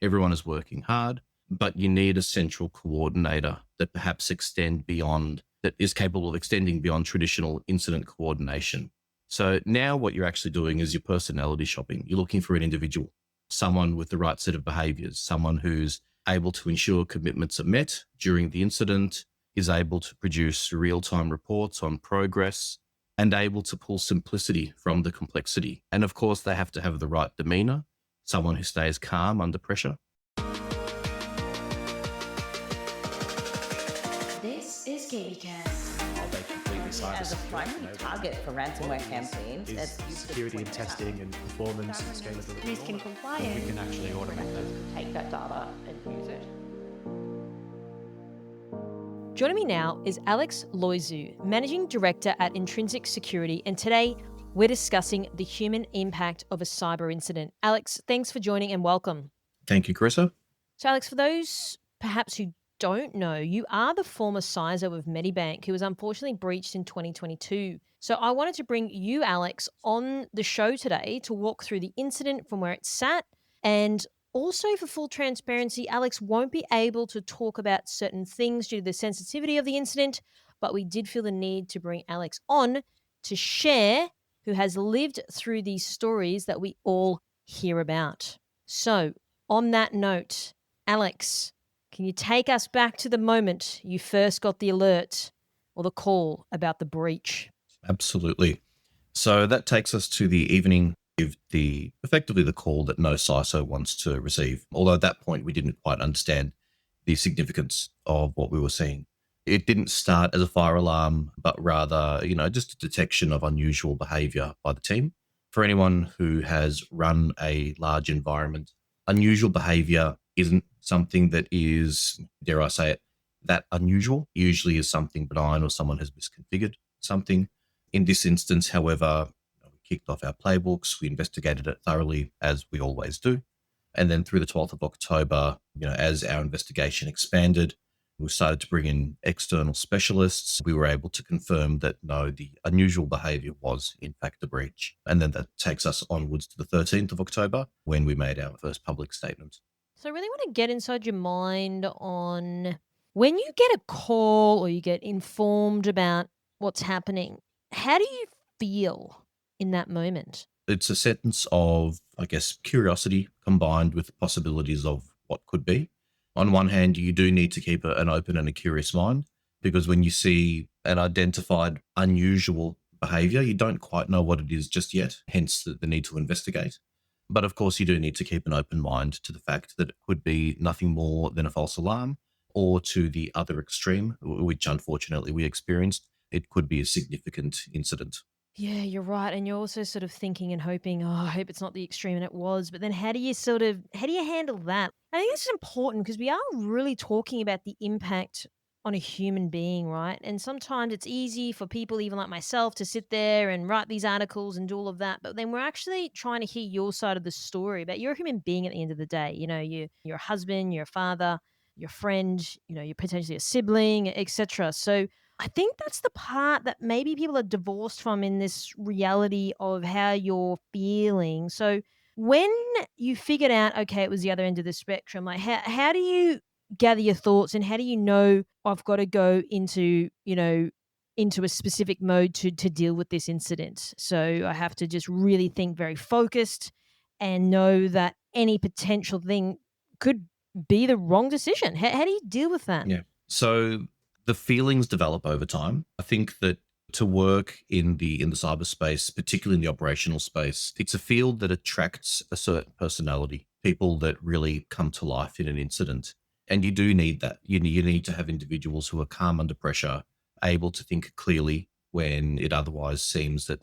Everyone is working hard, but you need a central coordinator that perhaps that is capable of extending beyond traditional incident coordination. So now what you're actually doing is you're personality shopping. You're looking for an individual, someone with the right set of behaviors, someone who's able to ensure commitments are met during the incident, is able to produce real-time reports on progress, and able to pull simplicity from the complexity. And of course, they have to have the right demeanor, someone who stays calm under pressure. This is KBcast. Are they completely As a cybersecure? primary No. target for ransomware campaigns, Is that's used to security and point out testing and performance and scalability. risk and We compliance. can actually automate that. take that data and use it. Joining me now is Alex Loizou, Managing Director at Intrinsic Security, and today we're discussing the human impact of a cyber incident. Alex, thanks for joining and welcome. Thank you, Carissa. So Alex, for those perhaps who don't know, you are the former CISO of Medibank who was unfortunately breached in 2022. So I wanted to bring you, Alex, on the show today to walk through the incident from where it sat. And also, for full transparency, Alex won't be able to talk about certain things due to the sensitivity of the incident, but we did feel the need to bring Alex on to share who has lived through these stories that we all hear about. So, on that note, Alex, can you take us back to the moment you first got the alert or the call about the breach? Absolutely. So that takes us to the evening of effectively the call that no CISO wants to receive. Although at that point we didn't quite understand the significance of what we were seeing. It didn't start as a fire alarm, but rather, just a detection of unusual behavior by the team. For anyone who has run a large environment, unusual behavior isn't something that is, dare I say it, that unusual. Usually is something benign or someone has misconfigured something. In this instance, however, we kicked off our playbooks. We investigated it thoroughly, as we always do. And then through the 12th of October, as our investigation expanded, we started to bring in external specialists. We were able to confirm that no, the unusual behavior was in fact a breach. And then that takes us onwards to the 13th of October when we made our first public statement. So I really want to get inside your mind on when you get a call or you get informed about what's happening, how do you feel in that moment? It's a sense of, I guess, curiosity combined with possibilities of what could be. On one hand, you do need to keep an open and a curious mind, because when you see an identified unusual behavior, you don't quite know what it is just yet, hence the need to investigate. But of course, you do need to keep an open mind to the fact that it could be nothing more than a false alarm, or to the other extreme, which unfortunately we experienced, it could be a significant incident. Yeah, you're right. And you're also sort of thinking and hoping, oh, I hope it's not the extreme, and it was. But then how do you handle that? I think this is important because we are really talking about the impact on a human being, right? And sometimes it's easy for people, even like myself, to sit there and write these articles and do all of that. But then we're actually trying to hear your side of the story about you're a human being at the end of the day. You're a husband, you're a father, your friend, you're potentially a sibling, etc. So I think that's the part that maybe people are divorced from in this reality of how you're feeling. So when you figured out, okay, it was the other end of the spectrum, like how do you gather your thoughts and how do you know I've got to go into a specific mode to deal with this incident? So I have to just really think very focused and know that any potential thing could be the wrong decision. How do you deal with that? Yeah. So the feelings develop over time. I think that to work in the cyberspace, particularly in the operational space, it's a field that attracts a certain personality, people that really come to life in an incident. And you do need that. You need to have individuals who are calm under pressure, able to think clearly when it otherwise seems that,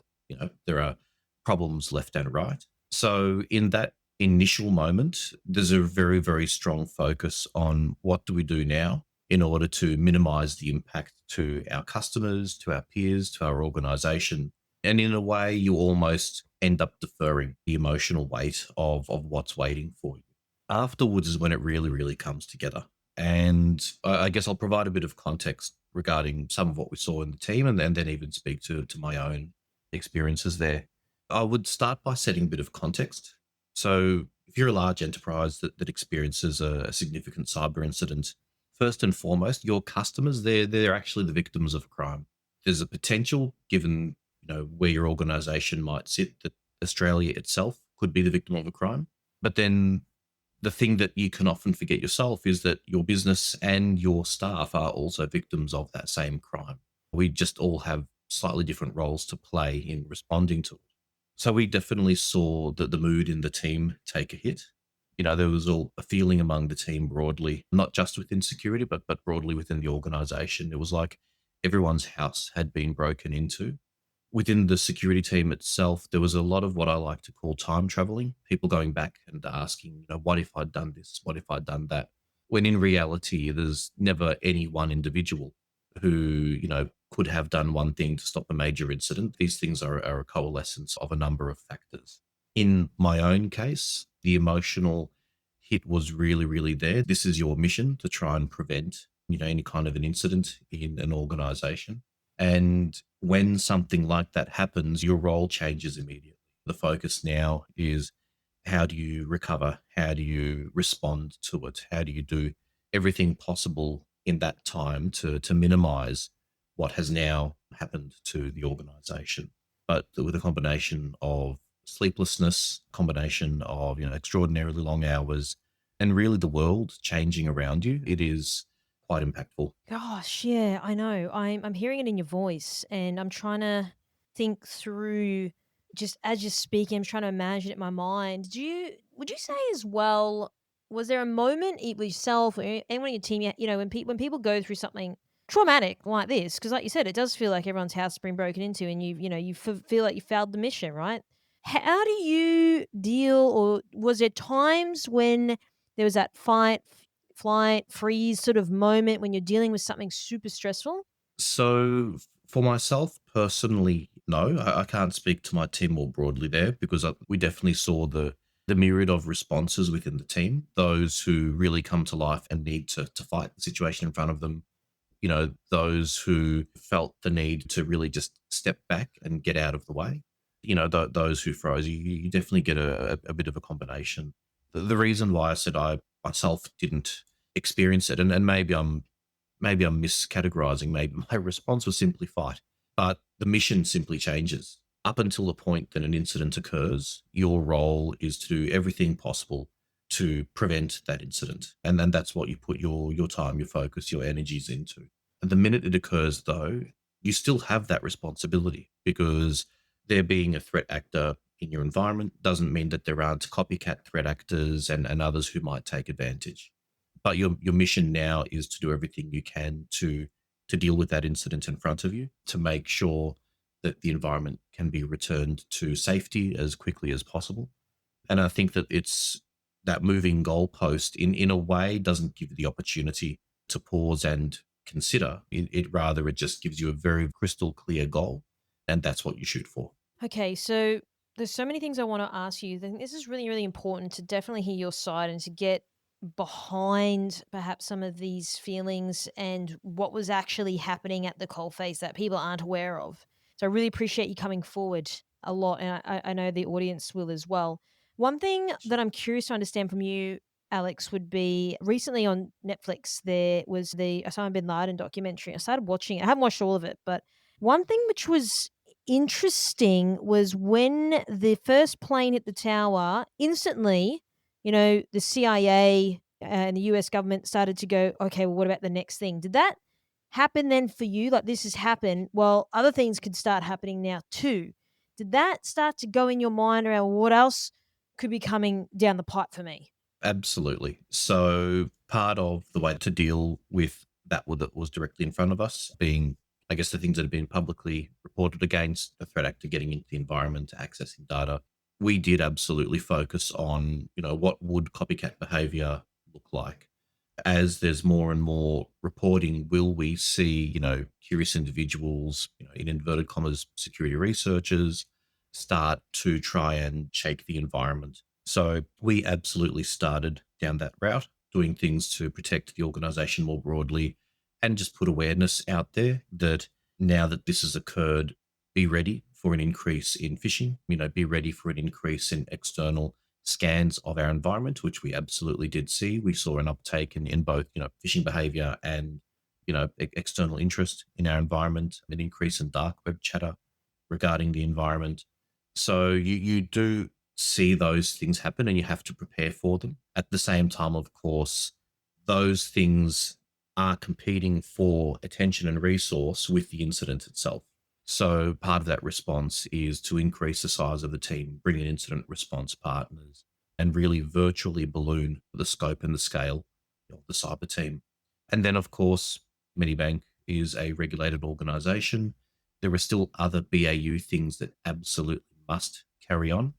there are problems left and right. So in that initial moment, there's a very, very strong focus on what do we do now in order to minimize the impact to our customers, to our peers, to our organization. And in a way, you almost end up deferring the emotional weight of what's waiting for you. Afterwards is when it really, really comes together. And I guess I'll provide a bit of context regarding some of what we saw in the team and then even speak to my own experiences there. I would start by setting a bit of context. So if you're a large enterprise that experiences a significant cyber incident, first and foremost, your customers, they're actually the victims of a crime. There's a potential, given where your organization might sit, that Australia itself could be the victim of a crime. But then the thing that you can often forget yourself is that your business and your staff are also victims of that same crime. We just all have slightly different roles to play in responding to it. So we definitely saw that the mood in the team take a hit. There was all a feeling among the team broadly, not just within security, but broadly within the organization. It was like everyone's house had been broken into. Within the security team itself, there was a lot of what I like to call time traveling, people going back and asking, what if I'd done this? What if I'd done that? When in reality, there's never any one individual who, could have done one thing to stop a major incident. These things are a coalescence of a number of factors. In my own case, the emotional hit was really, really there. This is your mission, to try and prevent, any kind of an incident in an organization. And when something like that happens, your role changes immediately. The focus now is, how do you recover? How do you respond to it? How do you do everything possible in that time to minimize what has now happened to the organization? But with a combination of sleeplessness, combination of extraordinarily long hours, and really the world changing around you, it is quite impactful. Gosh, yeah, I know. I'm hearing it in your voice, and I'm trying to think through, just as you're speaking. I'm trying to imagine it in my mind. Would you say as well? Was there a moment, either yourself or anyone in your team, when people go through something traumatic like this? Because, like you said, it does feel like everyone's house has been broken into, and feel like you failed the mission, right? How do you deal, or was there times when there was that fight, flight, freeze sort of moment when you're dealing with something super stressful? So for myself personally, no, I can't speak to my team more broadly there, because we definitely saw the myriad of responses within the team. Those who really come to life and need to fight the situation in front of them. Those who felt the need to really just step back and get out of the way. Those who froze. You definitely get a bit of a combination. The reason why I said I myself didn't experience it, and maybe I'm miscategorizing. Maybe my response was simply fight, but the mission simply changes. Up until the point that an incident occurs, your role is to do everything possible to prevent that incident. And then that's what you put your time, your focus, your energies into. And the minute it occurs, though, you still have that responsibility, because there being a threat actor in your environment doesn't mean that there aren't copycat threat actors and others who might take advantage. But your mission now is to do everything you can to deal with that incident in front of you, to make sure that the environment can be returned to safety as quickly as possible. And I think that it's that moving goalpost in a way doesn't give you the opportunity to pause and consider. It just gives you a very crystal clear goal, and that's what you shoot for. Okay, so there's so many things I want to ask you. I think this is really, really important to definitely hear your side and to get behind perhaps some of these feelings and what was actually happening at the coalface that people aren't aware of. So I really appreciate you coming forward a lot, and I know the audience will as well. One thing that I'm curious to understand from you, Alex, would be recently on Netflix, there was the Osama bin Laden documentary. I started watching it. I haven't watched all of it, but one thing which was interesting was when the first plane hit the tower, instantly, the CIA and the US government started to go, okay, well, what about the next thing? Did that happen then for you? Like, this has happened. Well, other things could start happening now too. Did that start to go in your mind around what else could be coming down the pipe for me? Absolutely. So part of the way to deal with that was directly in front of us, being, I guess, the things that have been publicly reported against the threat actor getting into the environment, accessing data. We did absolutely focus on, what would copycat behavior look like? As there's more and more reporting, will we see, curious individuals, in inverted commas, security researchers, start to try and shake the environment? So we absolutely started down that route, doing things to protect the organization more broadly, and just put awareness out there that now that this has occurred, be ready for an increase in phishing, be ready for an increase in external scans of our environment, which we absolutely did see. We saw an uptake in both, phishing behavior and, external interest in our environment, an increase in dark web chatter regarding the environment. So you do see those things happen and you have to prepare for them. At the same time, of course, those things are competing for attention and resource with the incident itself. So part of that response is to increase the size of the team, bring in incident response partners, and really virtually balloon the scope and the scale of the cyber team. And then, of course, Medibank is a regulated organization. There are still other BAU things that absolutely must carry on.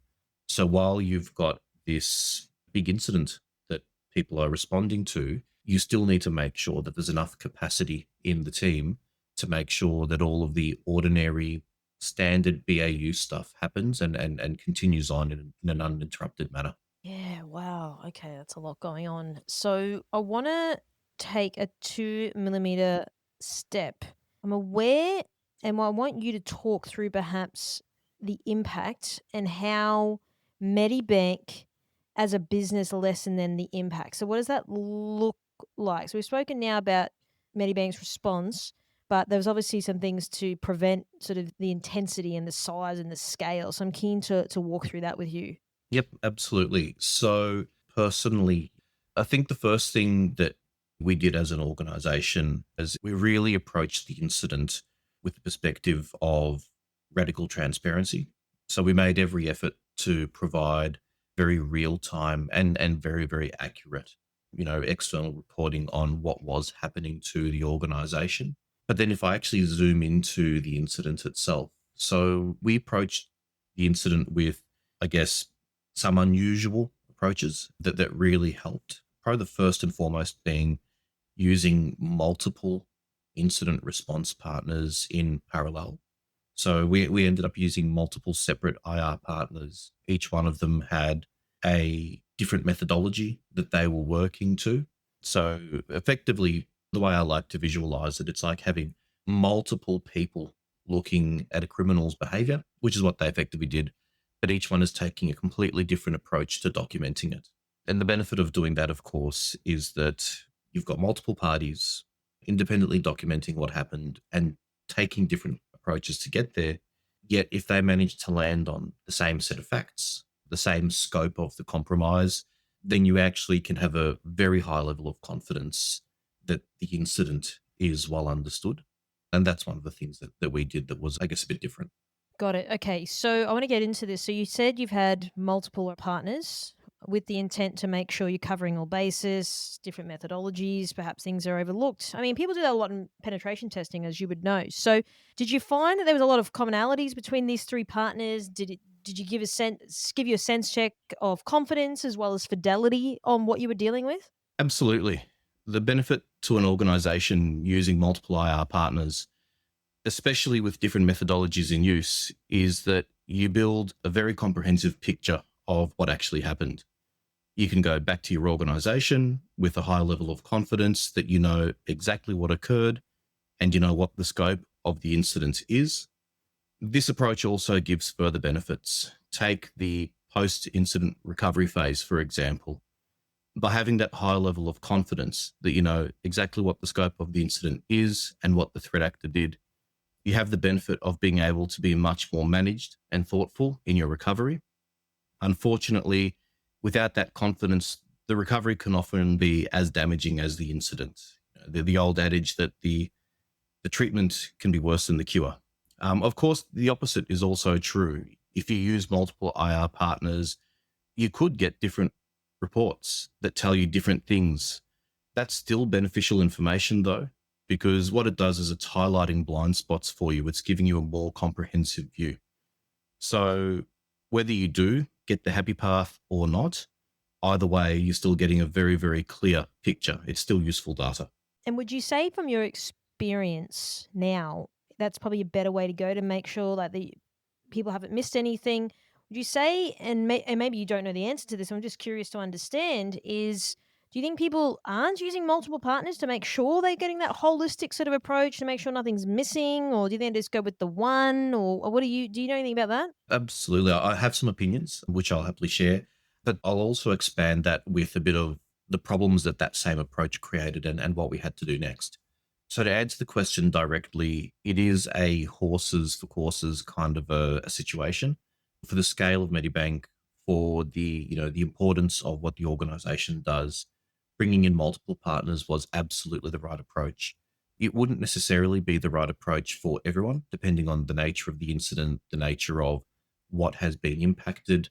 So while you've got this big incident that people are responding to, you still need to make sure that there's enough capacity in the team to make sure that all of the ordinary standard BAU stuff happens and continues on in an uninterrupted manner. Yeah, wow. Okay, that's a lot going on. So I want to take a 2 millimeter step. I'm aware, and I want you to talk through perhaps the impact and how Medibank as a business lesson than the impact. So, what does that look like? So, we've spoken now about Medibank's response, but there was obviously some things to prevent sort of the intensity and the size and the scale. So, I'm keen to walk through that with you. Yep, absolutely. So personally, I think the first thing that we did as an organization is we really approached the incident with the perspective of radical transparency. So we made every effort to provide very real time and very, very accurate, external reporting on what was happening to the organization. But then if I actually zoom into the incident itself, so we approached the incident with, I guess, some unusual approaches that really helped. Probably the first and foremost being using multiple incident response partners in parallel. So we ended up using multiple separate IR partners. Each one of them had a different methodology that they were working to. So effectively, the way I like to visualize it, it's like having multiple people looking at a criminal's behavior, which is what they effectively did, but each one is taking a completely different approach to documenting it. And the benefit of doing that, of course, is that you've got multiple parties independently documenting what happened and taking different approaches to get there. Yet, if they manage to land on the same set of facts, the same scope of the compromise, then you actually can have a very high level of confidence that the incident is well understood. And that's one of the things that we did that was, I guess, a bit different. Got it. Okay. So I want to get into this. So you said you've had multiple partners with the intent to make sure you're covering all bases, different methodologies, perhaps things are overlooked. I mean, people do that a lot in penetration testing, as you would know. So did you find that there was a lot of commonalities between these three partners? Did you give you a sense check of confidence as well as fidelity on what you were dealing with? Absolutely. The benefit to an organization using multiple IR partners, especially with different methodologies in use, is that you build a very comprehensive picture of what actually happened. You can go back to your organization with a high level of confidence that you know exactly what occurred and you know what the scope of the incident is. This approach also gives further benefits. Take the post-incident recovery phase, for example. By having that high level of confidence that you know exactly what the scope of the incident is and what the threat actor did, you have the benefit of being able to be much more managed and thoughtful in your recovery. Unfortunately, without that confidence, the recovery can often be as damaging as the incident. The old adage that the treatment can be worse than the cure. Of course, the opposite is also true. If you use multiple IR partners, you could get different reports that tell you different things. That's still beneficial information though, because what it does is it's highlighting blind spots for you. It's giving you a more comprehensive view. So whether you do get the happy path or not, either way, you're still getting a very, very clear picture. It's still useful data. And would you say from your experience now, that's probably a better way to go to make sure that the people haven't missed anything? Would you say, and maybe you don't know the answer to this, I'm just curious to understand, do you think people aren't using multiple partners to make sure they're getting that holistic sort of approach to make sure nothing's missing? Or do you think they just go with the one? Or what do you know anything about that? Absolutely. I have some opinions, which I'll happily share. But I'll also expand that with a bit of the problems that that same approach created and what we had to do next. So to answer the question directly, it is a horses for courses kind of a situation. For the scale of Medibank, for the importance of what the organization does, bringing in multiple partners was absolutely the right approach. It wouldn't necessarily be the right approach for everyone, depending on the nature of the incident, the nature of what has been impacted.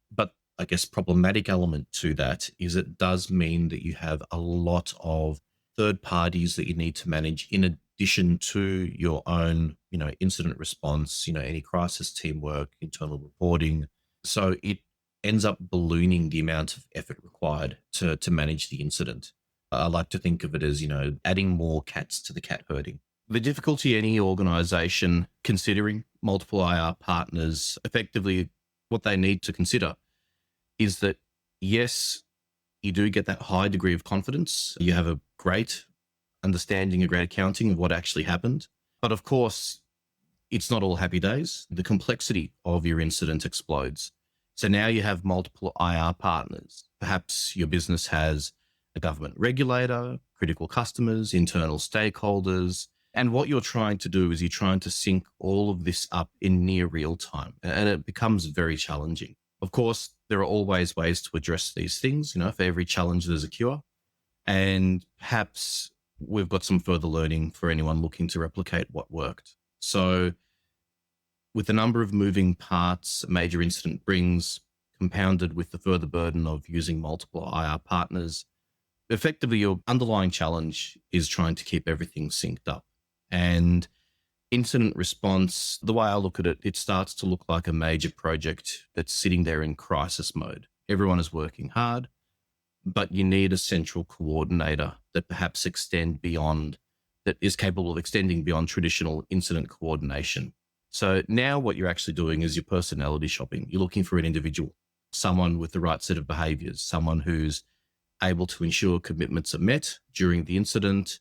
But I guess problematic element to that is it does mean that you have a lot of third parties that you need to manage in addition to your own, incident response, any crisis teamwork, internal reporting. So it ends up ballooning the amount of effort required to manage the incident. I like to think of it as, adding more cats to the cat herding. The difficulty any organization considering multiple IR partners, effectively what they need to consider is that, yes, you do get that high degree of confidence. You have a great understanding, a great accounting of what actually happened. But of course, it's not all happy days. The complexity of your incident explodes. So now you have multiple IR partners. Perhaps your business has a government regulator, critical customers, internal stakeholders. And what you're trying to do is you're trying to sync all of this up in near real time. And it becomes very challenging. Of course, there are always ways to address these things. For every challenge, there's a cure. And perhaps we've got some further learning for anyone looking to replicate what worked. So with the number of moving parts a major incident brings, compounded with the further burden of using multiple IR partners, effectively your underlying challenge is trying to keep everything synced up. And incident response, the way I look at it, it starts to look like a major project that's sitting there in crisis mode. Everyone is working hard, but you need a central coordinator that perhaps that is capable of extending beyond traditional incident coordination. So now what you're actually doing is you're personality shopping. You're looking for an individual, someone with the right set of behaviors, someone who's able to ensure commitments are met during the incident,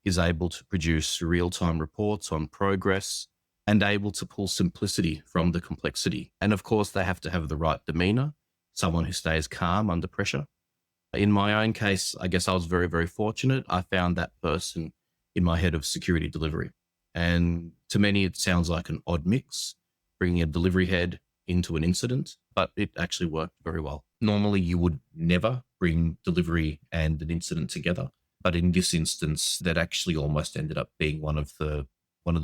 is able to produce real-time reports on progress, and able to pull simplicity from the complexity. And of course, they have to have the right demeanor, someone who stays calm under pressure. In my own case, I guess I was very, very fortunate. I found that person in my head of security delivery. And to many, it sounds like an odd mix, bringing a delivery head into an incident, but it actually worked very well. Normally, you would never bring delivery and an incident together. But in this instance, that actually almost ended up being one of the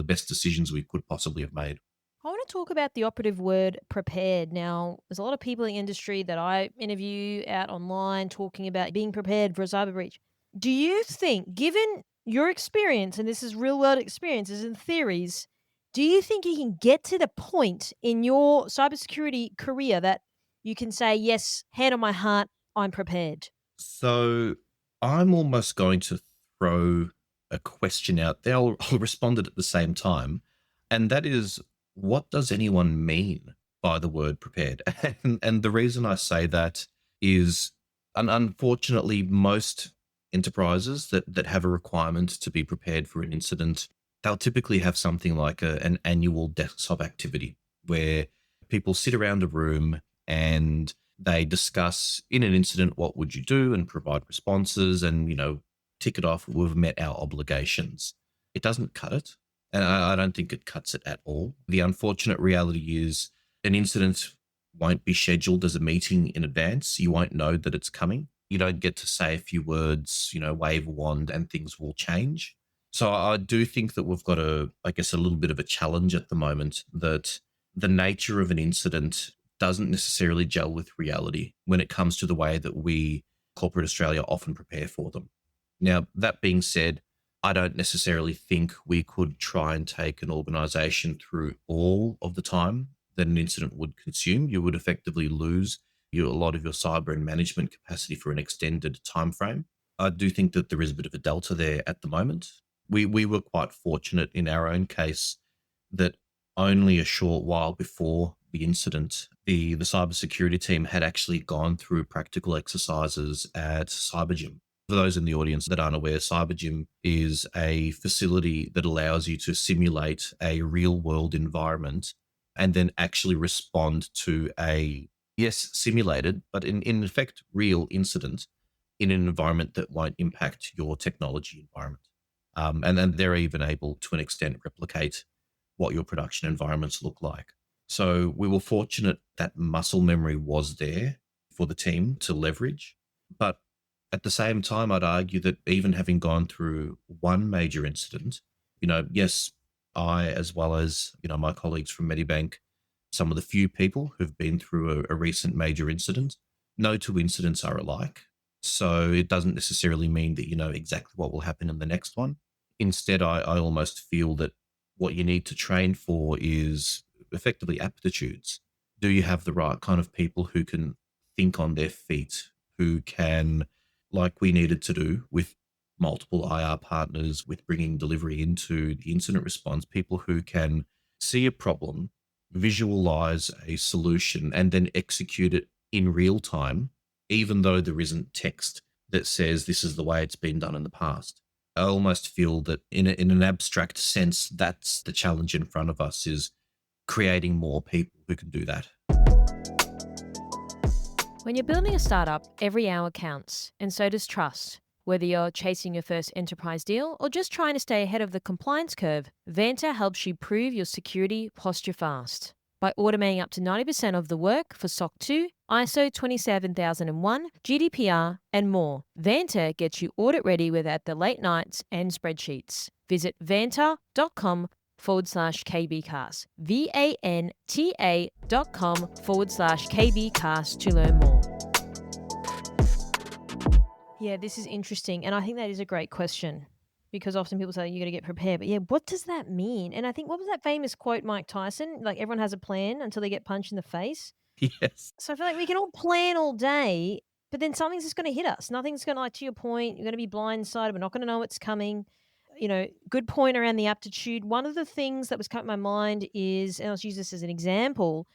best decisions we could possibly have made. I want to talk about the operative word prepared. Now, there's a lot of people in the industry that I interview out online talking about being prepared for a cyber breach. Do you think, given your experience, and this is real world experiences and theories, do you think you can get to the point in your cybersecurity career that you can say, yes, hand on my heart, I'm prepared? So I'm almost going to throw a question out there. I'll respond it at the same time. And that is, what does anyone mean by the word prepared? And the reason I say that is, unfortunately, most enterprises that have a requirement to be prepared for an incident, they'll typically have something like an annual desktop activity where people sit around a room and they discuss in an incident, what would you do, and provide responses and, tick it off. We've met our obligations. It doesn't cut it. And I don't think it cuts it at all. The unfortunate reality is an incident won't be scheduled as a meeting in advance. You won't know that it's coming. You don't get to say a few words, wave a wand and things will change. So I do think that we've got a little bit of a challenge at the moment, that the nature of an incident doesn't necessarily gel with reality when it comes to the way that we, corporate Australia, often prepare for them. Now, that being said, I don't necessarily think we could try and take an organization through all of the time that an incident would consume. You would effectively lose a lot of your cyber and management capacity for an extended time frame. I do think that there is a bit of a delta there at the moment. We were quite fortunate in our own case that only a short while before the incident, the cybersecurity team had actually gone through practical exercises at CyberGym. For those in the audience that aren't aware, CyberGym is a facility that allows you to simulate a real world environment and then actually respond to a Yes, simulated, but in effect, real incident in an environment that won't impact your technology environment. And then they're even able to an extent replicate what your production environments look like. So we were fortunate that muscle memory was there for the team to leverage. But at the same time, I'd argue that even having gone through one major incident, yes, I, as well as, my colleagues from Medibank, some of the few people who've been through a recent major incident, no two incidents are alike. So it doesn't necessarily mean that you know exactly what will happen in the next one. Instead, I almost feel that what you need to train for is effectively aptitudes. Do you have the right kind of people who can think on their feet, who can, like we needed to do with multiple IR partners, with bringing delivery into the incident response, people who can see a problem, visualize a solution, and then execute it in real time, even though there isn't text that says this is the way it's been done in the past. I almost feel that in an abstract sense, that's the challenge in front of us is creating more people who can do that. When you're building a startup, every hour counts, and so does trust. Whether you're chasing your first enterprise deal or just trying to stay ahead of the compliance curve, Vanta helps you prove your security posture fast. By automating up to 90% of the work for SOC 2, ISO 27001, GDPR, and more, Vanta gets you audit ready without the late nights and spreadsheets. Visit vanta.com/KBcast, VANTA.com/KBcast to learn more. Yeah, this is interesting. And I think that is a great question because often people say you got to get prepared. But yeah, what does that mean? And I think, what was that famous quote, Mike Tyson? Like, everyone has a plan until they get punched in the face. Yes. So I feel like we can all plan all day, but then something's just going to hit us. Nothing's going to, like, to your point, you're going to be blindsided. We're not going to know what's coming. Good point around the aptitude. One of the things that was coming to my mind is, and I'll use this as an example,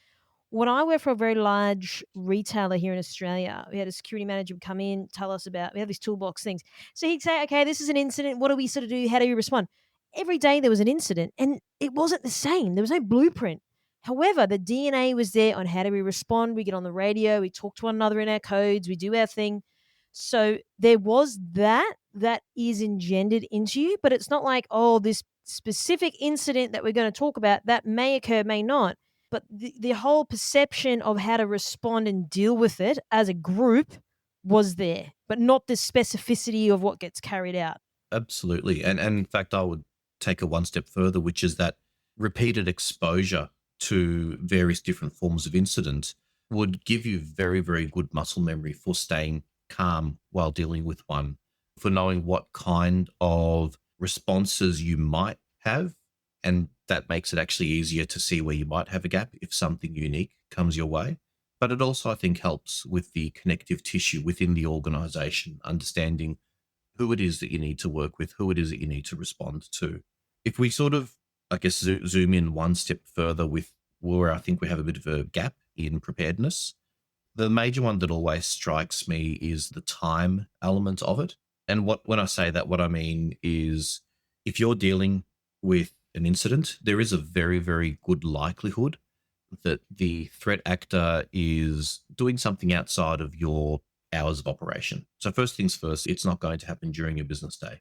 when I worked for a very large retailer here in Australia, we had a security manager would come in, tell us about, we have these toolbox things. So he'd say, okay, this is an incident. What do we sort of do? How do you respond? Every day there was an incident and it wasn't the same. There was no blueprint. However, the DNA was there on how do we respond. We get on the radio, we talk to one another in our codes, we do our thing. So there was that is engendered into you, but it's not like, oh, this specific incident that we're going to talk about that may occur, may not. But the whole perception of how to respond and deal with it as a group was there, but not the specificity of what gets carried out. Absolutely. And in fact, I would take it one step further, which is that repeated exposure to various different forms of incident would give you very, very good muscle memory for staying calm while dealing with one, for knowing what kind of responses you might have. And that makes it actually easier to see where you might have a gap if something unique comes your way. But it also, I think, helps with the connective tissue within the organization, understanding who it is that you need to work with, who it is that you need to respond to. If we sort of, I guess, zoom in one step further with where I think we have a bit of a gap in preparedness, the major one that always strikes me is the time element of it. And when I say that, what I mean is if you're dealing with an incident, there is a very, very good likelihood that the threat actor is doing something outside of your hours of operation. So first things first, it's not going to happen during your business day.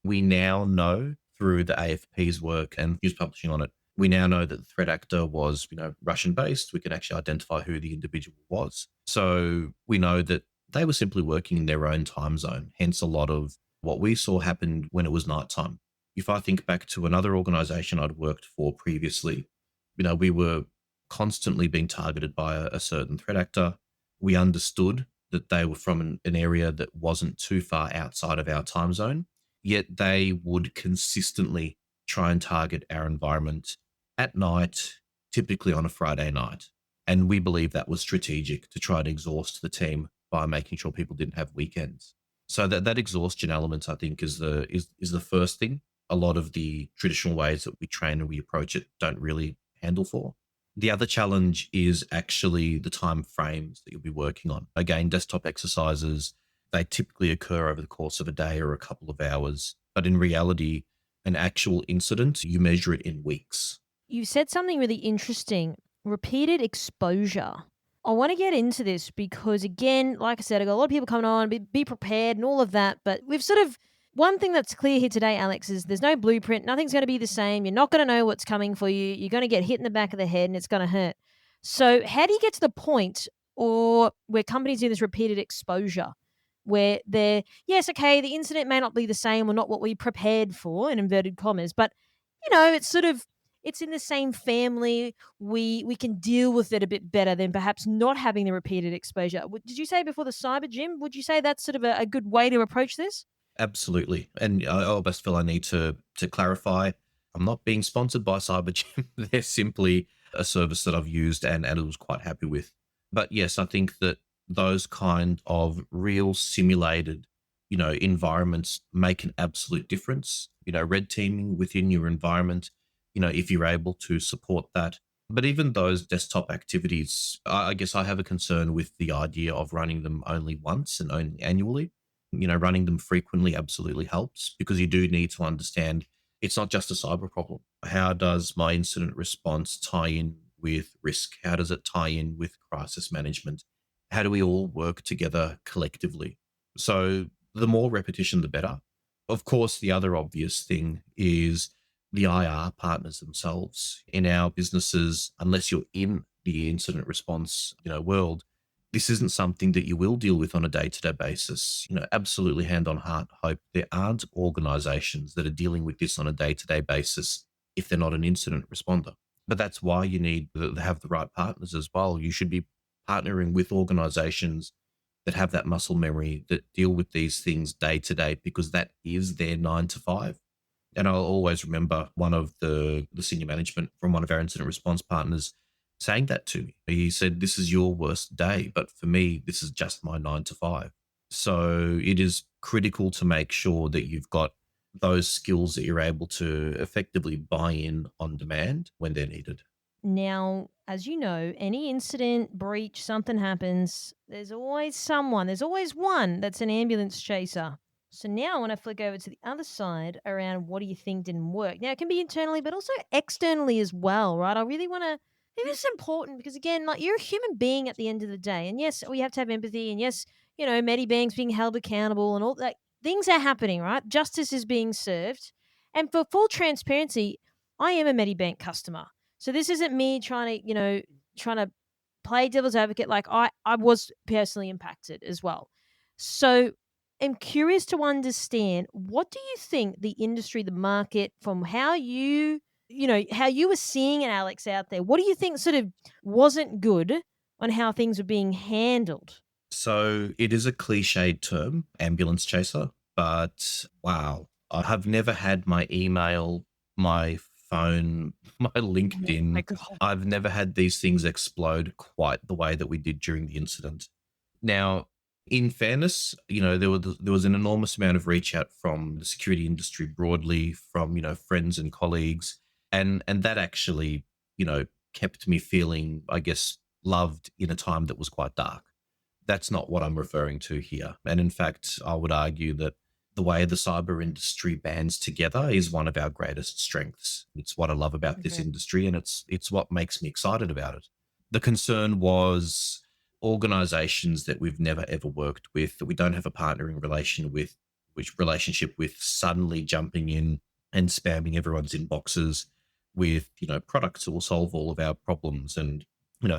We now know through the AFP's work and news publishing on it, we now know that the threat actor was, Russian based. We can actually identify who the individual was. So we know that they were simply working in their own time zone. Hence a lot of what we saw happened when it was nighttime. If I think back to another organization I'd worked for previously, we were constantly being targeted by a certain threat actor. We understood that they were from an area that wasn't too far outside of our time zone, yet they would consistently try and target our environment at night, typically on a Friday night. And we believe that was strategic to try and exhaust the team by making sure people didn't have weekends. So that exhaustion element, I think, is the first thing. A lot of the traditional ways that we train and we approach it don't really handle for. The other challenge is actually the time frames that you'll be working on. Again, desktop exercises, they typically occur over the course of a day or a couple of hours. But in reality, an actual incident, you measure it in weeks. You said something really interesting, repeated exposure. I want to get into this because, again, like I said, I got a lot of people coming on, be prepared and all of that. But we've sort of, one thing that's clear here today, Alex, is there's no blueprint. Nothing's going to be the same. You're not going to know what's coming for you. You're going to get hit in the back of the head and it's going to hurt. So, how do you get to the point or where companies do this repeated exposure where they're, yes, okay, the incident may not be the same or not what we prepared for, in inverted commas, but, it's sort of, it's in the same family. We can deal with it a bit better than perhaps not having the repeated exposure. Did you say before the cyber, Jim? Would you say that's sort of a good way to approach this? Absolutely. And I almost feel I need to clarify. I'm not being sponsored by CyberGym. They're simply a service that I've used and I was quite happy with. But yes, I think that those kind of real simulated, environments make an absolute difference. Red teaming within your environment, if you're able to support that. But even those desktop activities, I guess I have a concern with the idea of running them only once and only annually. Running them frequently absolutely helps because you do need to understand it's not just a cyber problem. How does my incident response tie in with risk? How does it tie in with crisis management? How do we all work together collectively? So the more repetition, the better. Of course, the other obvious thing is the IR partners themselves in our businesses, unless you're in the incident response, world, this isn't something that you will deal with on a day-to-day basis. Absolutely hand on heart hope there aren't organizations that are dealing with this on a day-to-day basis if they're not an incident responder. But that's why you need to have the right partners as well. You should be partnering with organizations that have that muscle memory, that deal with these things day to day, because that is their 9 to 5. And I'll always remember one of the senior management from one of our incident response partners saying that to me. He said, "This is your worst day, but for me, this is just my 9 to 5." So it is critical to make sure that you've got those skills that you're able to effectively buy in on demand when they're needed. Now, as you know, any incident, breach, something happens, there's always someone, there's always one that's an ambulance chaser. So now I want to flick over to the other side around what do you think didn't work. Now, it can be internally, but also externally as well, right? I really want to, I think this is important because, again, like you're a human being at the end of the day. And yes, we have to have empathy. And yes, Medibank's being held accountable and all that. Things are happening, right? Justice is being served. And for full transparency, I am a Medibank customer. So this isn't me trying to play devil's advocate. Like I was personally impacted as well. So I'm curious to understand, what do you think the industry, the market, from how how you were seeing it, Alex, out there, what do you think sort of wasn't good on how things were being handled? So it is a cliched term, ambulance chaser, but wow, I have never had my email, my phone, my My LinkedIn. God. I've never had these things explode quite the way that we did during the incident. Now, in fairness, there was an enormous amount of reach out from the security industry broadly, from friends and colleagues, and that actually kept me feeling, I guess, loved in a time that was quite dark. That's not what I'm referring to here. And in fact, I would argue that the way the cyber industry bands together is one of our greatest strengths. It's what I love about this Mhm. industry, and it's what makes me excited about it. The concern was organizations that we've never ever worked with, that we don't have a partnering relationship with, suddenly jumping in and spamming everyone's inboxes with, products that will solve all of our problems and,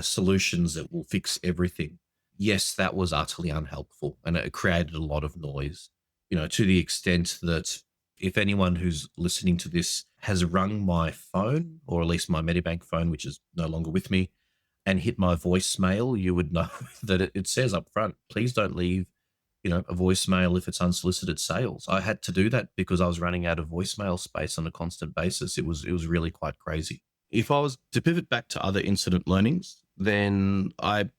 solutions that will fix everything. Yes, that was utterly unhelpful and it created a lot of noise, to the extent that if anyone who's listening to this has rung my phone, or at least my Medibank phone, which is no longer with me, and hit my voicemail, you would know that it says up front, please don't leave, a voicemail if it's unsolicited sales. I had to do that because I was running out of voicemail space on a constant basis. It was really quite crazy. If I was to pivot back to other incident learnings, then I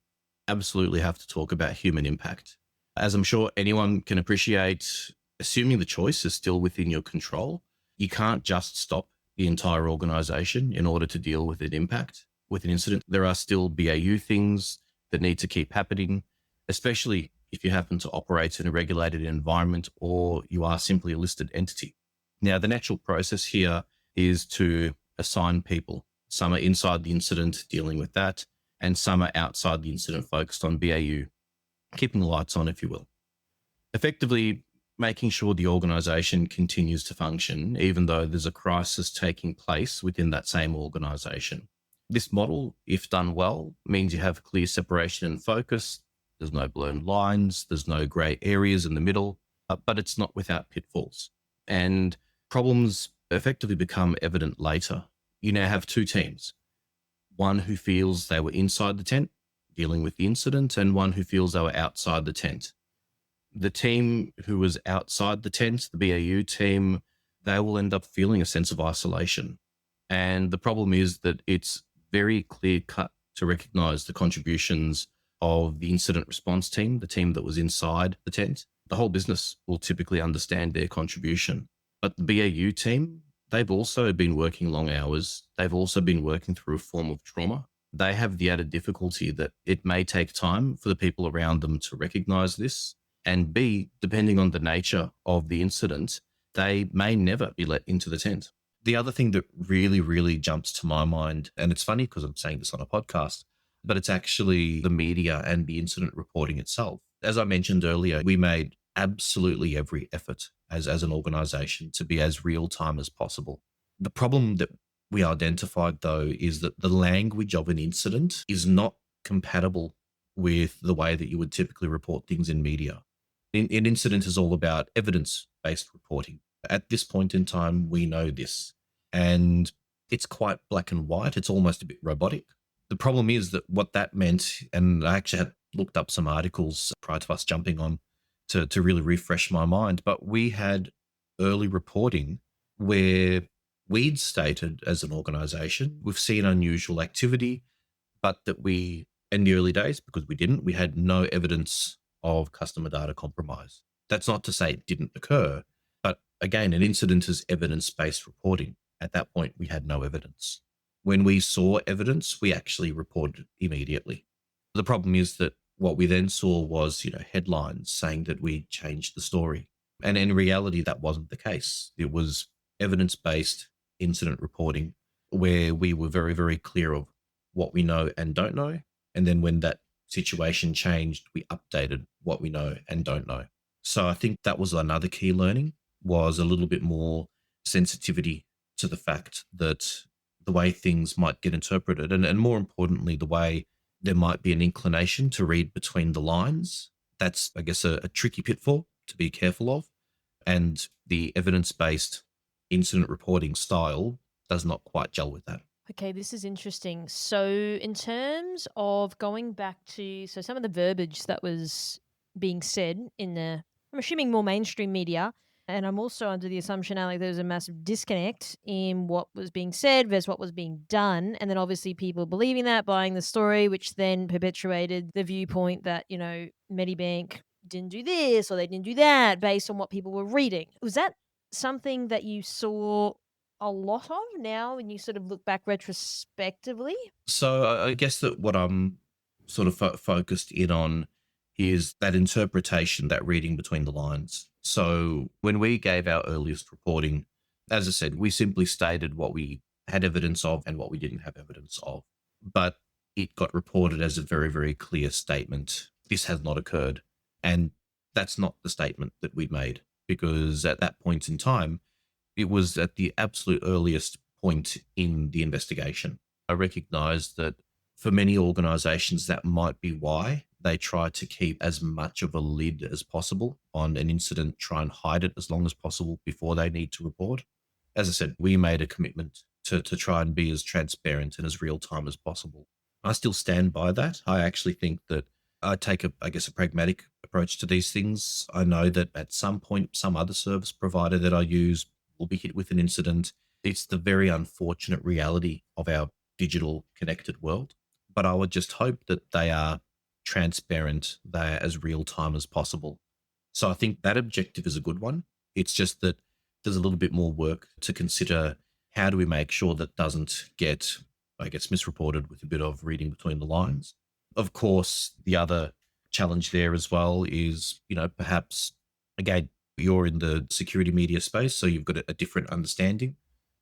absolutely have to talk about human impact. As I'm sure anyone can appreciate, assuming the choice is still within your control, you can't just stop the entire organization in order to deal with an impact, with an incident. There are still BAU things that need to keep happening, especially if you happen to operate in a regulated environment or you are simply a listed entity. Now, the natural process here is to assign people. Some are inside the incident dealing with that. and some are outside the incident focused on BAU, keeping the lights on, if you will. Effectively, making sure the organisation continues to function, even though there's a crisis taking place within that same organisation. This model, if done well, means you have clear separation and focus. There's no blurred lines, there's no grey areas in the middle, but it's not without pitfalls. And problems effectively become evident later. You now have two teams, one who feels they were inside the tent, dealing with the incident, and one who feels they were outside the tent. The team who was outside the tent, the BAU team, they will end up feeling a sense of isolation. And the problem is that it's very clear cut to recognize the contributions of the incident response team, the team that was inside the tent. The whole business will typically understand their contribution. But the BAU team, they've also been working long hours. They've also been working through a form of trauma. They have the added difficulty that it may take time for the people around them to recognize this. And B, depending on the nature of the incident, they may never be let into the tent. The other thing that really, really jumps to my mind, and it's funny because I'm saying this on a podcast, but it's actually the media and the incident reporting itself. As I mentioned earlier, we made absolutely every effort as an organization to be as real time as possible. The problem that we identified, though, is that the language of an incident is not compatible with the way that you would typically report things in media. An incident is all about evidence-based reporting. At this point in time, we know this, and it's quite black and white. It's almost a bit robotic. The problem is that what that meant, and I actually had looked up some articles prior to us jumping on to really refresh my mind, but we had early reporting where we'd stated as an organization, we've seen unusual activity, but that we, in the early days, because we had no evidence of customer data compromise. That's not to say it didn't occur, but again, an incident is evidence-based reporting. At that point, we had no evidence. When we saw evidence, we actually reported it immediately. The problem is that what we then saw was, headlines saying that we changed the story. And in reality, that wasn't the case. It was evidence-based incident reporting where we were very, very clear of what we know and don't know. And then when that situation changed, we updated what we know and don't know. So I think that was another key learning, was a little bit more sensitivity to the fact that the way things might get interpreted, and more importantly, the way there might be an inclination to read between the lines. That's, I guess, a tricky pitfall to be careful of. And the evidence-based incident reporting style does not quite gel with that. Okay, this is interesting. So in terms of going back to some of the verbiage that was being said in the, I'm assuming, more mainstream media, and I'm also under the assumption, Alec, there was a massive disconnect in what was being said versus what was being done. And then obviously people believing that, buying the story, which then perpetuated the viewpoint that, Medibank didn't do this or they didn't do that based on what people were reading. Was that something that you saw a lot of now when you sort of look back retrospectively? So I guess that what I'm sort of focused in on is that interpretation, that reading between the lines. So when we gave our earliest reporting, as I said, we simply stated what we had evidence of and what we didn't have evidence of. But it got reported as a very, very clear statement. This has not occurred. And that's not the statement that we'd made, because at that point in time, it was at the absolute earliest point in the investigation. I recognize that for many organizations, that might be why they try to keep as much of a lid as possible on an incident, try and hide it as long as possible before they need to report. As I said, we made a commitment to try and be as transparent and as real time as possible. I still stand by that. I actually think that I take a pragmatic approach to these things. I know that at some point, some other service provider that I use will be hit with an incident. It's the very unfortunate reality of our digital connected world. But I would just hope that they are transparent, they're as real time as possible. So I think that objective is a good one. It's just that there's a little bit more work to consider. How do we make sure that doesn't get, misreported with a bit of reading between the lines? Of course, the other challenge there as well is, perhaps, again, you're in the security media space, so you've got a different understanding.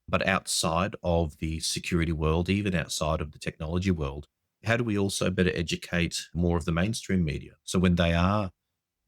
But outside of the security world, even outside of the technology world, How do we also better educate more of the mainstream media? So when they are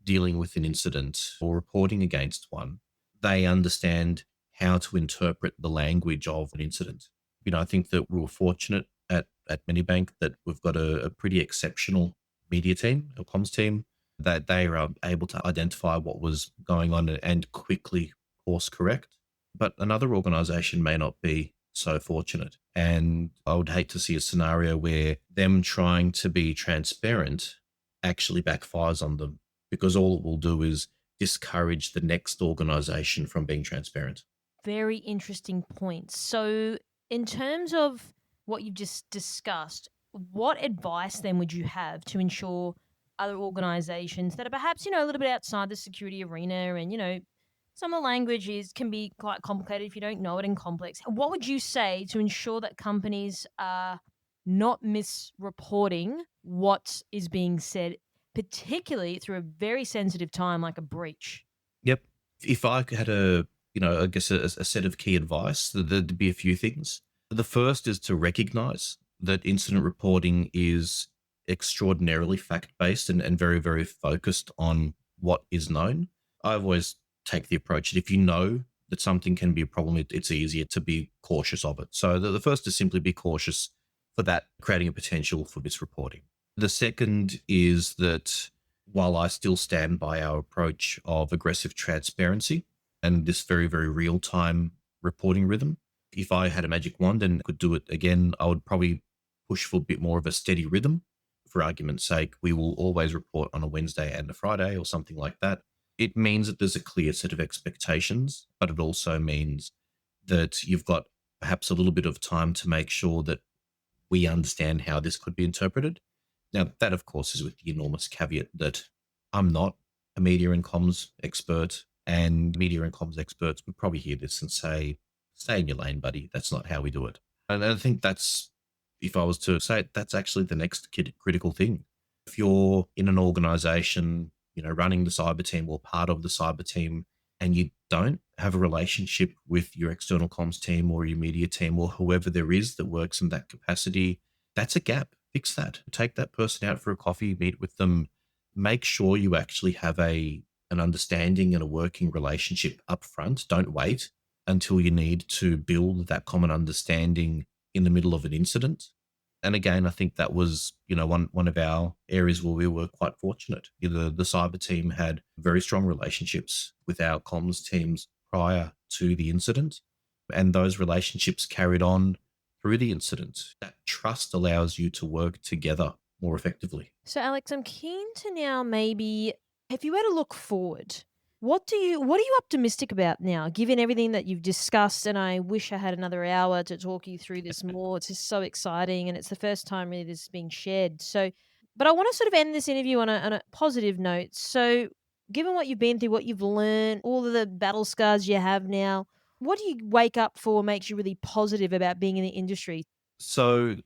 dealing with an incident or reporting against one, they understand how to interpret the language of an incident. I think that we were fortunate at Medibank that we've got a pretty exceptional media team, a comms team, that they are able to identify what was going on and quickly course correct. But another organization may not be so fortunate. And I would hate to see a scenario where them trying to be transparent actually backfires on them, because all it will do is discourage the next organization from being transparent. Very interesting points. So, in terms of what you've just discussed, what advice then would you have to ensure other organizations that are perhaps, a little bit outside the security arena and, some of the language can be quite complicated if you don't know it and complex. What would you say to ensure that companies are not misreporting what is being said, particularly through a very sensitive time like a breach? Yep. If I had I guess a set of key advice, there'd be a few things. The first is to recognize that incident reporting is extraordinarily fact based and very, very focused on what is known. I always take the approach that if you know that something can be a problem, it's easier to be cautious of it. So the first is simply be cautious for that, creating a potential for misreporting. The second is that while I still stand by our approach of aggressive transparency and this very, very real time reporting rhythm, if I had a magic wand and could do it again, I would probably push for a bit more of a steady rhythm. For argument's sake, we will always report on a Wednesday and a Friday or something like that. It means that there's a clear set of expectations, but it also means that you've got perhaps a little bit of time to make sure that we understand how this could be interpreted. Now, that of course is with the enormous caveat that I'm not a media and comms expert, and media and comms experts would probably hear this and say, stay in your lane, buddy. That's not how we do it. And I think that's, if I was to say it, that's actually the next critical thing. If you're in an organization, running the cyber team or part of the cyber team, and you don't have a relationship with your external comms team or your media team or whoever there is that works in that capacity, that's a gap. Fix that. Take that person out for a coffee, meet with them, make sure you actually have an understanding and a working relationship up front. Don't wait until you need to build that common understanding in the middle of an incident. And again, I think that was, one of our areas where we were quite fortunate. The cyber team had very strong relationships with our comms teams prior to the incident, and those relationships carried on through the incident. That trust allows you to work together more effectively. So, Alex, I'm keen to now maybe, if you were to look forward, what are you optimistic about now, given everything that you've discussed? And I wish I had another hour to talk you through this more. It's just so exciting, and it's the first time really this is being shared. So, but I want to sort of end this interview on a positive note. So, given what you've been through, what you've learned, all of the battle scars you have now, what do you wake up for makes you really positive about being in the industry? So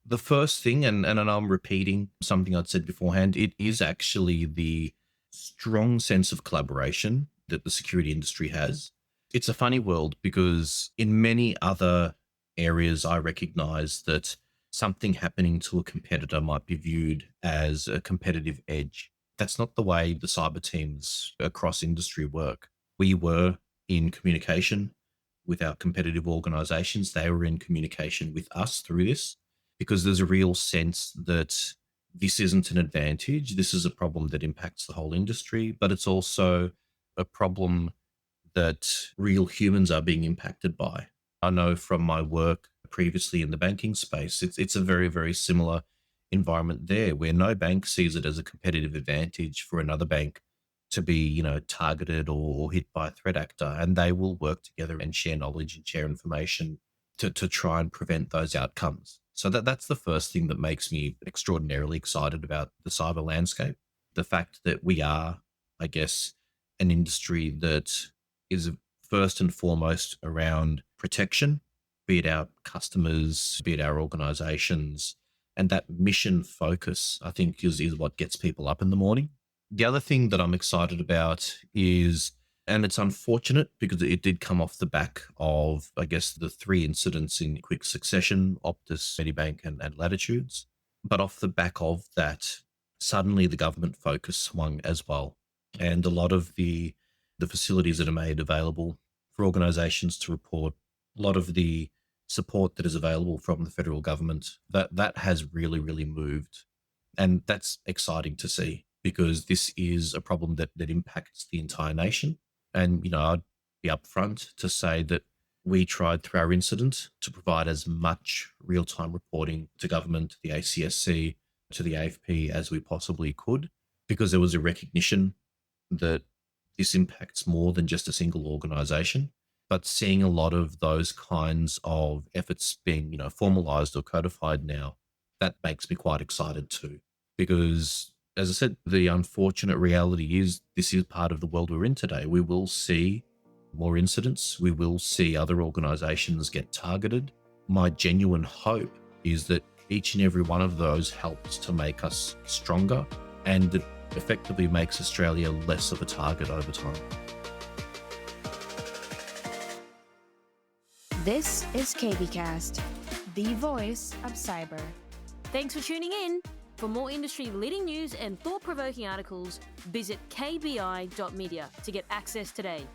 the first thing, and I'm repeating something I'd said beforehand, it is actually the strong sense of collaboration that the security industry has. It's a funny world because in many other areas, I recognize that something happening to a competitor might be viewed as a competitive edge. That's not the way the cyber teams across industry work. We were in communication with our competitive organizations. They were in communication with us through this because there's a real sense that this isn't an advantage. This is a problem that impacts the whole industry, but it's also a problem that real humans are being impacted by. I know from my work previously in the banking space, it's a very, very similar environment there where no bank sees it as a competitive advantage for another bank to be, targeted or hit by a threat actor. And they will work together and share knowledge and share information to try and prevent those outcomes. So that's the first thing that makes me extraordinarily excited about the cyber landscape. The fact that we are, I guess, an industry that is first and foremost around protection, be it our customers, be it our organizations, and that mission focus, I think, is what gets people up in the morning. The other thing that I'm excited about is, and it's unfortunate because it did come off the back of, I guess, the three incidents in quick succession, Optus, Medibank, and Latitudes. But off the back of that, suddenly the government focus swung as well. And a lot of the facilities that are made available for organizations to report, a lot of the support that is available from the federal government, that has really, really moved. And that's exciting to see because this is a problem that impacts the entire nation. And, I'd be upfront to say that we tried through our incident to provide as much real time reporting to government, to the ACSC, to the AFP as we possibly could, because there was a recognition that this impacts more than just a single organization. But seeing a lot of those kinds of efforts being, formalized or codified now, that makes me quite excited too. Because as I said, the unfortunate reality is this is part of the world we're in today. We will see more incidents. We will see other organizations get targeted. My genuine hope is that each and every one of those helps to make us stronger and it effectively makes Australia less of a target over time. This is KBcast, the voice of cyber. Thanks for tuning in. For more industry-leading news and thought-provoking articles, visit kbi.media to get access today.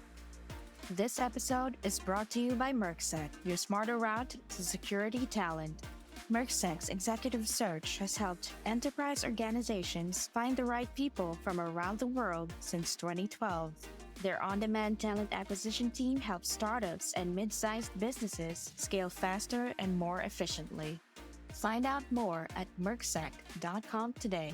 This episode is brought to you by Mercsec, your smarter route to security talent. Mercsec's executive search has helped enterprise organizations find the right people from around the world since 2012. Their on-demand talent acquisition team helps startups and mid-sized businesses scale faster and more efficiently. Find out more at mercsec.com today.